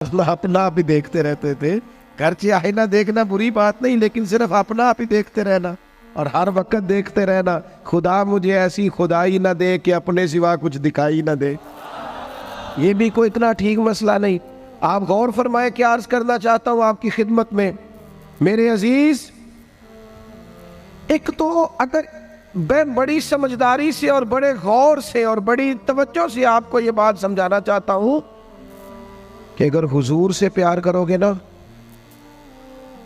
अपना आप ही देखते रहते थे। घर चाहे ना देखना बुरी बात नहीं, लेकिन सिर्फ अपना आप ही देखते रहना और हर वक्त देखते रहना, खुदा मुझे ऐसी खुदाई ना दे कि अपने सिवा कुछ दिखाई ना दे। ये भी कोई इतना ठीक मसला नहीं। आप गौर फरमाए, क्या अर्ज करना चाहता हूं आपकी खिदमत में मेरे अजीज। एक तो अगर मैं बड़ी समझदारी से और बड़े गौर से और बड़ी तवज्जो से आपको ये बात समझाना चाहता हूं कि अगर हुजूर से प्यार करोगे ना,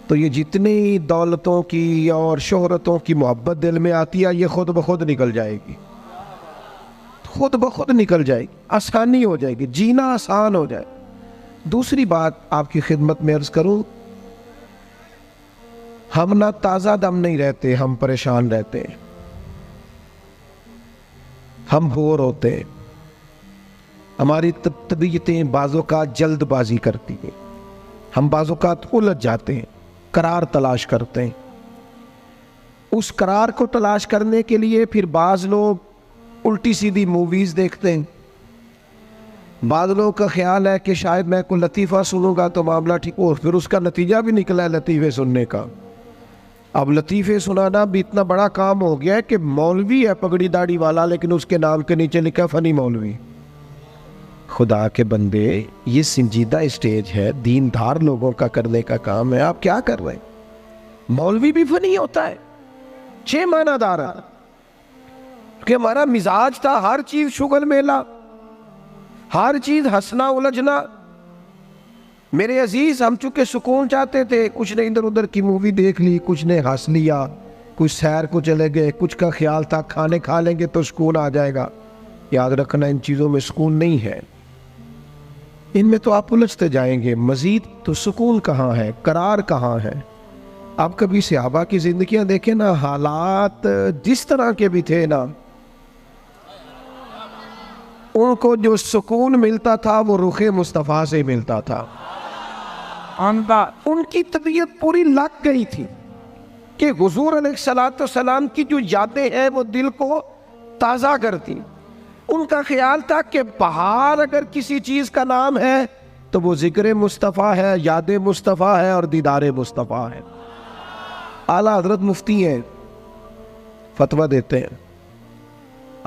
तो ये जितनी दौलतों की और शोहरतों की मोहब्बत दिल में आती है, ये खुद ब खुद निकल जाएगी, खुद ब खुद निकल जाएगी, आसानी हो जाएगी, जीना आसान हो जाए। दूसरी बात आपकी खिदमत में अर्ज करूं, हम ना ताज़ा दम नहीं रहते, हम परेशान रहते हैं, हम बोर होते हैं, हमारी तबीयतें बाज़ोकात जल्दबाजी करती हैं, हम बाज़ोकात उलझ जाते हैं, करार तलाश करते हैं। उस करार को तलाश करने के लिए फिर बाज़ लोग उल्टी सीधी मूवीज़ देखते हैं। बाज़ लोगों का ख्याल है कि शायद मैं कोई लतीफ़ा सुनूंगा तो मामला ठीक हो, फिर उसका नतीजा भी निकला है लतीफ़े सुनने का। अब लतीफ़े सुनाना भी इतना बड़ा काम हो गया है कि मौलवी है पगड़ी दाढ़ी वाला, लेकिन उसके नाम के नीचे लिखा फ़नी मौलवी। खुदा के बंदे, ये संजीदा स्टेज है, दीनदार लोगों का करने का काम है, आप क्या कर रहे हैं? मौलवी भी फनी होता है, 6 मानादार है कि हमारा मिजाज था हर चीज शुगल मेला, हर चीज हंसना उलझना। मेरे अजीज, हम चूंकि सुकून चाहते थे, कुछ ने इधर उधर की मूवी देख ली, कुछ ने हंस लिया, कुछ सैर को चले गए, कुछ का ख्याल था खाने खा लेंगे तो सुकून आ जाएगा। याद रखना, इन चीज़ों में सुकून नहीं है, इनमें तो आप उलझते जाएंगे। मजीद तो सुकून कहाँ है, करार कहाँ है? आप कभी सहाबा की जिंदगियां देखें ना, हालात जिस तरह के भी थे ना, उनको जो सुकून मिलता था वो रुखे मुस्तफ़ा से मिलता था। उनकी तबीयत पूरी लग गई थी कि हुजूर अलैहिस्सलाम की जो यादें हैं वो दिल को ताज़ा करती। उनका ख्याल था कि बाहर अगर किसी चीज़ का नाम है तो वो जिक्र मुस्तफ़ा है, याद मुस्तफ़ा है और दीदार मुस्तफ़ा है। आला हजरत मुफ्ती हैं, फतवा देते हैं।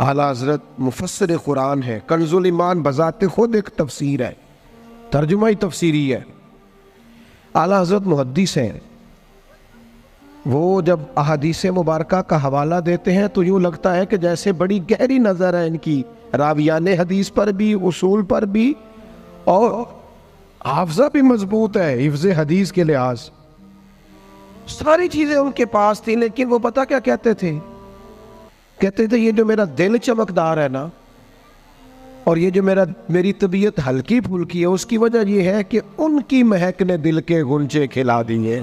आला हजरत मुफस्सिर कुरान है, कंजुल ईमान बजाते खुद एक तफसीर है, तर्जुमा ही तफसीरी है। आला हजरत मुहद्दिस हैं, वो जब अहादीस मुबारका का हवाला देते हैं तो यूँ लगता है कि जैसे बड़ी गहरी नज़र है इनकी, रावियाने हदीस पर भी, उसूल पर भी, और हाफजा भी मजबूत है हिफ्ज़े हदीस के लिहाज। सारी चीज़ें उनके पास थी, लेकिन वो पता क्या कहते थे? कहते थे ये जो मेरा दिल चमकदार है ना, और ये जो मेरी तबीयत हल्की फुल्की है, उसकी वजह ये है कि उनकी महक ने दिल के गुंचे खिला दिए।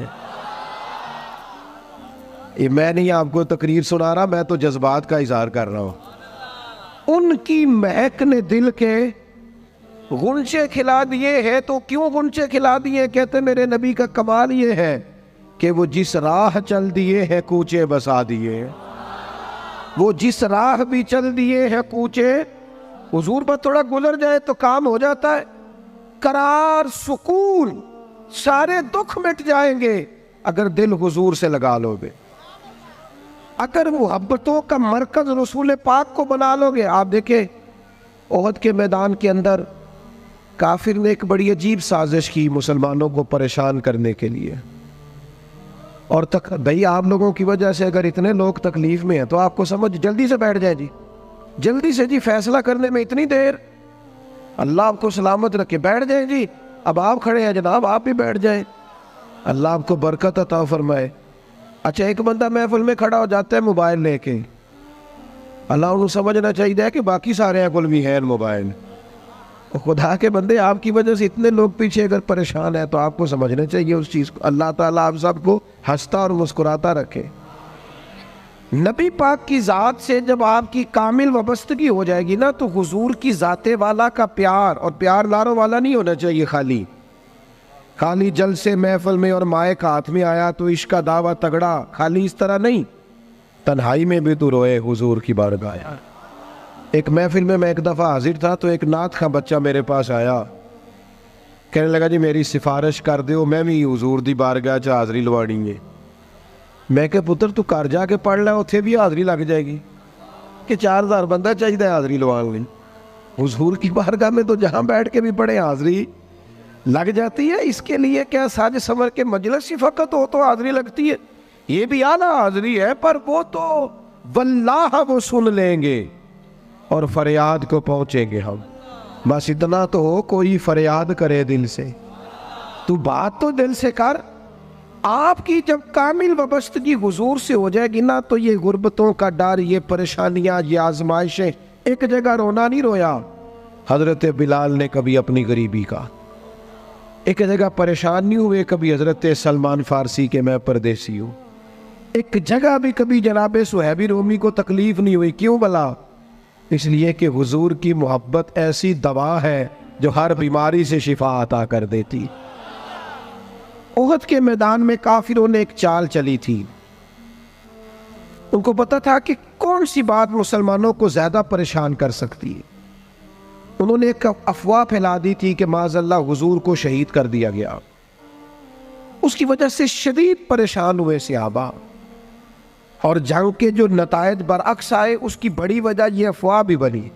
ये मैं नहीं आपको तकरीर सुना रहा, मैं तो जज्बात का इजहार कर रहा हूं। उनकी महक ने दिल के गुंचे खिला दिए हैं। तो क्यों गुंचे खिला दिए? कहते मेरे नबी का कमाल ये है कि वो जिस राह चल दिए हैं कूचे बसा दिए। वो जिस राह भी चल दिए हैं कूचे, हुजूर पर थोड़ा गुजर जाए तो काम हो जाता है। करार, सुकून, सारे दुख मिट जाएंगे अगर दिल हुजूर से लगा लोगे। अगर मुहब्बतों का मरकज रसूल पाक को बना लोगे। आप देखें ओहद के मैदान के अंदर काफिर ने एक बड़ी अजीब साजिश की मुसलमानों को परेशान करने के लिए। और तक भाई, आप लोगों की वजह से अगर इतने लोग तकलीफ में हैं तो आपको समझ जल्दी से बैठ जाए जी, जल्दी से जी, फैसला करने में इतनी देर, अल्लाह आपको सलामत रखे, बैठ जाए जी। अब आप खड़े हैं जनाब, आप भी बैठ जाए, अल्लाह आपको बरकत अता फरमाए। अच्छा, एक बंदा महफिल में खड़ा हो जाता है मोबाइल लेके, अल्लाह उन्हें समझना चाहिए कि बाकी सारे कुल भी है मोबाइल। खुदा के बंदे, आपकी वजह से इतने लोग पीछे अगर परेशान है तो आपको समझना चाहिए उस चीज़ को। अल्लाह ताला आप सबको हंसता और मुस्कुराता रखे। नबी पाक की ज़ात से जब आपकी कामिल वाबस्तगी हो जाएगी ना, तो हुजूर की ज़ाते वाला का प्यार, और प्यार लारों वाला नहीं होना चाहिए, खाली जल से महफिल में और माए का हाथ में आया तो इश्क का दावा तगड़ा, खाली इस तरह नहीं। तन्हाई में भी तू रोए हुजूर की बारगाह। एक महफिल में मैं एक दफ़ा हाजिर था तो एक नात का बच्चा मेरे पास आया, कहने लगा जी मेरी सिफारिश कर दो, मैं भी हजूर दी बारगाह च हाज़री लवानी है। मैं क्या पुत्र तू घर जाके पढ़ लै, उत्थे भी हाज़री लग जाएगी कि 4000 बंदा चाहिए हाज़री लवाने लई। हुजूर की बारगाह में तो जहाँ बैठ के भी पढ़े हाज़री लग जाती है। इसके लिए क्या साज संवर के मजलिस ही फ़कत हो तो हाज़री लगती है? ये भी आला हाज़री है, पर वो तो वल्लाह वो सुन लेंगे और फरियाद को पहुँचेंगे हम। बस इतना तो हो, कोई फरियाद करे दिल से, तू बात तो दिल से कर। आपकी जब कामिल वाबस्तगी हुजूर से हो जाएगी ना, तो ये गुर्बतों का डर, ये परेशानियां, ये आजमाइशें, एक जगह रोना नहीं रोया हजरत बिलाल ने कभी अपनी गरीबी का, एक जगह परेशान नहीं हुए कभी हजरत सलमान फारसी के मैं परदेसी हूँ, एक जगह भी कभी जनाब सुहैबी रूमी को तकलीफ नहीं हुई। क्यों भला? इसलिए कि हुजूर की मोहब्बत ऐसी दवा है जो हर बीमारी से शिफा अता कर देती। ओहद के मैदान में काफिरों ने एक चाल चली थी। उनको पता था कि कौन सी बात मुसलमानों को ज्यादा परेशान कर सकती है। उन्होंने एक अफवाह फैला दी थी कि माज़अल्लाह हुजूर को शहीद कर दिया गया। उसकी वजह से शदीद परेशान हुए सहाबा, और जंग के जो नतायज बरअक्स आए उसकी बड़ी वजह यह अफवाह भी बनी।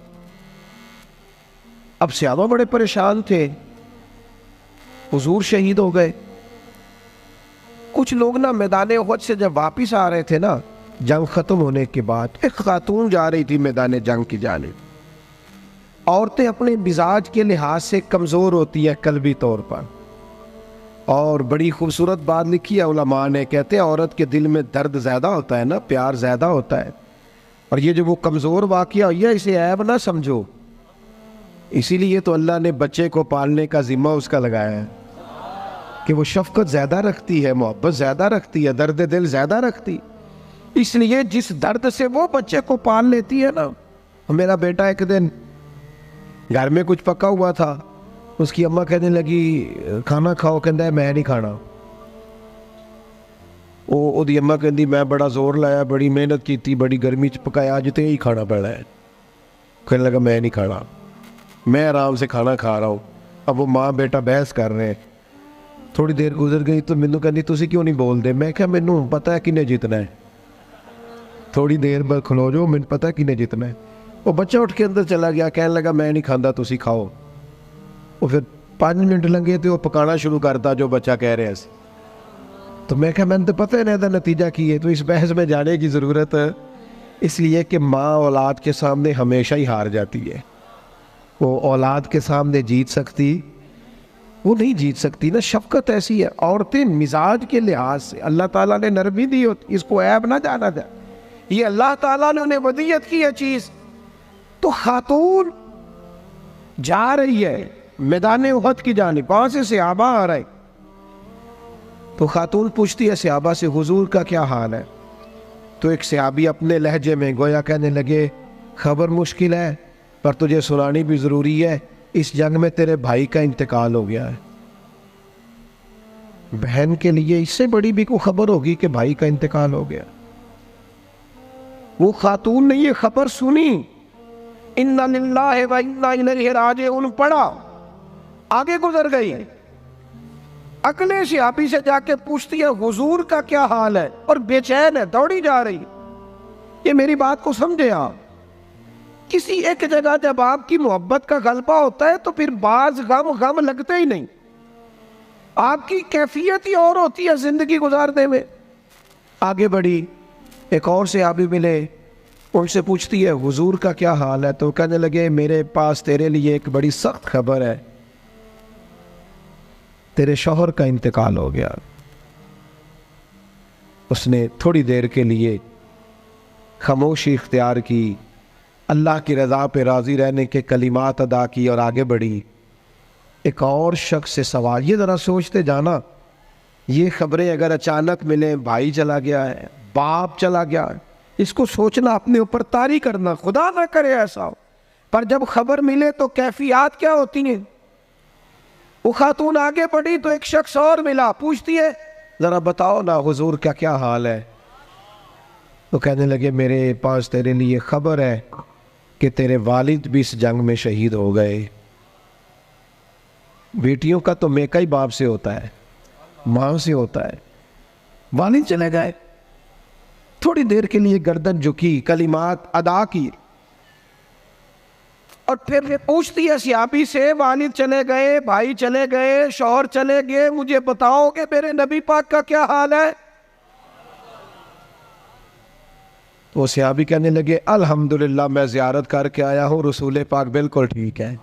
अब सहाबा बड़े परेशान थे, हुजूर शहीद हो गए। कुछ लोग ना मैदान उहद से जब वापिस आ रहे थे ना, जंग खत्म होने के बाद, एक खातून जा रही थी मैदान जंग की जानिब। औरतें अपने मिजाज के लिहाज से कमज़ोर होती है कल्बी तौर पर, और बड़ी खूबसूरत बात लिखी है उलमा ने, कहते हैं औरत के दिल में दर्द ज़्यादा होता है ना, प्यार ज़्यादा होता है, और ये जो वो कमज़ोर वाक़या हुई है इसे ऐब ना समझो। इसीलिए तो अल्लाह ने बच्चे को पालने का ज़िम्मा उसका लगाया है कि वो शफ़क़त ज़्यादा रखती है, मोहब्बत ज़्यादा रखती है, दर्द दिल ज़्यादा रखती। इसलिए जिस दर्द से वो बच्चे को पाल लेती है ना। मेरा बेटा एक दिन घर में कुछ पका हुआ था, उसकी अम्मा कहने लगी खाना खाओ, कहता है मैं नहीं खाना। ओदी अम्मा कहती मैं बड़ा जोर लाया, बड़ी मेहनत की थी, बड़ी गर्मी च पकाया, अज तो यही खाना पड़ा है। कहने लगा मैं नहीं खाना, मैं आराम से खाना खा रहा हूँ। अब वो माँ बेटा बहस कर रहे हैं। थोड़ी देर गुजर गई तो मैनू कहती तुसी क्यों नहीं बोलते? मैं क्या मैनू पता है किन्ने जितना है, थोड़ी देर बाद खलो जाओ, मैनू पता है किन्ने जितना है। वो बच्चा उठ के अंदर चला गया, कहने लगा मैं नहीं खाता, तुसी खाओ। वो फिर 5 मिनट लगे तो वो पकाना शुरू करता जो बच्चा कह रहे हैं। तो मैं क्या मैंने तो पता है ना नतीजा की है, तो इस बहस में जाने की ज़रूरत है। इसलिए कि माँ औलाद के सामने हमेशा ही हार जाती है। वो औलाद के सामने जीत सकती, वो नहीं जीत सकती ना। शफकत ऐसी है। औरतें मिजाज के लिहाज से अल्लाह ताला ने नरमी दी होती, इसको ऐब ना जाना जाए, ये अल्लाह ताला ने उन्हें वदीयत की है चीज़। तो खातून जा रही है मैदान उहद की जानिब, वहां से सहाबा आ रहे। तो खातून पूछती है सहाबा से हुजूर का क्या हाल है? तो एक सहाबी अपने लहजे में गोया कहने लगे खबर मुश्किल है, पर तुझे सुनानी भी ज़रूरी है। इस जंग में तेरे भाई का इंतकाल हो गया है। बहन के लिए इससे बड़ी भी कोई खबर होगी कि भाई का इंतकाल हो गया? वो खातून ने ये खबर सुनी, इन्ना लिल्लाहि व इन्ना इलैहि राजिऊन पढ़ा, आगे गुजर गई। अगले सहाबी से जाके पूछती है हुजूर का क्या हाल है, और बेचैन है, दौड़ी जा रही। ये मेरी बात को समझे आप। किसी एक जगह जब आपकी मोहब्बत का गलबा होता है तो फिर बाज गम लगते ही नहीं। आपकी कैफियत ही और होती है जिंदगी गुजारने में। आगे बढ़ी, एक और सहाबी मिले, उनसे पूछती है हुजूर का क्या हाल है? तो कहने लगे मेरे पास तेरे लिए एक बड़ी सख्त खबर है, तेरे शौहर का इंतकाल हो गया। उसने थोड़ी देर के लिए खामोशी इख्तियार की, अल्लाह की रज़ा पे राज़ी रहने के कलिमात अदा की और आगे बढ़ी। एक और शख्स से सवाल, ये ज़रा सोचते जाना, ये खबरें अगर अचानक मिले, भाई चला गया है, बाप चला गया है, इसको सोचना, अपने ऊपर तारी करना, खुदा ना करे ऐसा हो। पर जब खबर मिले तो कैफियत क्या होती है। वो खातून आगे बढ़ी तो एक शख्स और मिला, पूछती है ज़रा बताओ ना हुजूर का क्या हाल है? तो कहने लगे मेरे पास तेरे लिए खबर है कि तेरे वालिद भी इस जंग में शहीद हो गए। बेटियों का तो मेका ही बाप से होता है, माँ से होता है। वालिद चले गए, थोड़ी देर के लिए गर्दन झुकी, कलिमात अदा की, और फिर पूछती है सियाबी से, वालिद चले गए, भाई चले गए, शौहर चले गए, मुझे बताओ कि मेरे नबी पाक का क्या हाल है। तो सियाबी कहने लगे, अल्हम्दुलिल्लाह मैं ज़ियारत करके आया हूँ, रसूल पाक बिल्कुल ठीक है।